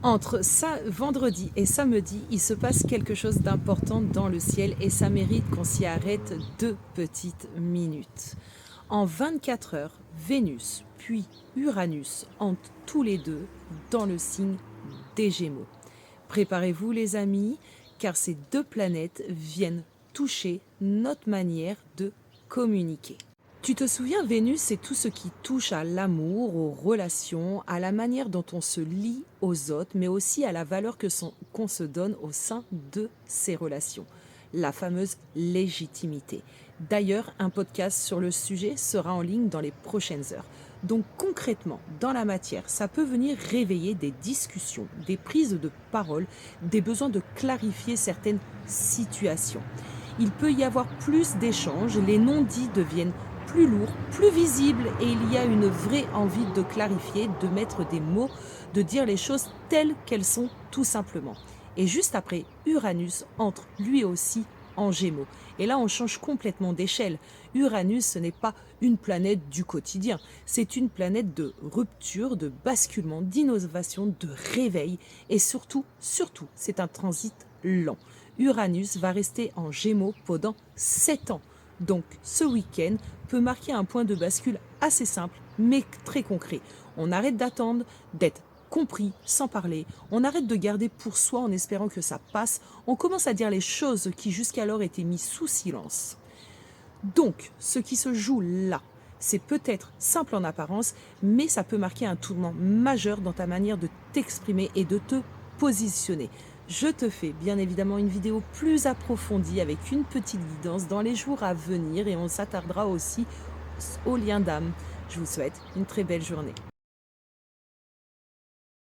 Entre ça, vendredi et samedi, il se passe quelque chose d'important dans le ciel et ça mérite qu'on s'y arrête 2 petites minutes. En 24 heures, Vénus puis Uranus entrent tous les deux dans le signe des Gémeaux. Préparez-vous les amis, car ces deux planètes viennent toucher notre manière de communiquer. Tu te souviens, Vénus, c'est tout ce qui touche à l'amour, aux relations, à la manière dont on se lie aux autres, mais aussi à la valeur qu'on se donne au sein de ces relations. La fameuse légitimité. D'ailleurs, un podcast sur le sujet sera en ligne dans les prochaines heures. Donc concrètement, dans la matière, ça peut venir réveiller des discussions, des prises de parole, des besoins de clarifier certaines situations. Il peut y avoir plus d'échanges, les non-dits deviennent plus lourds, plus visibles et il y a une vraie envie de clarifier, de mettre des mots, de dire les choses telles qu'elles sont tout simplement. Et juste après, Uranus entre lui aussi en Gémeaux. Et là, on change complètement d'échelle. Uranus, ce n'est pas une planète du quotidien. C'est une planète de rupture, de basculement, d'innovation, de réveil. Et surtout, c'est un transit lent. Uranus va rester en Gémeaux pendant 7 ans. Donc, ce week-end peut marquer un point de bascule assez simple, mais très concret. On arrête d'attendre, d'être compris sans parler. On arrête de garder pour soi en espérant que ça passe. On commence à dire les choses qui jusqu'alors étaient mises sous silence. Donc, ce qui se joue là, c'est peut-être simple en apparence, mais ça peut marquer un tournant majeur dans ta manière de t'exprimer et de te positionner. Je te fais bien évidemment une vidéo plus approfondie avec une petite guidance dans les jours à venir et on s'attardera aussi aux liens d'âme. Je vous souhaite une très belle journée.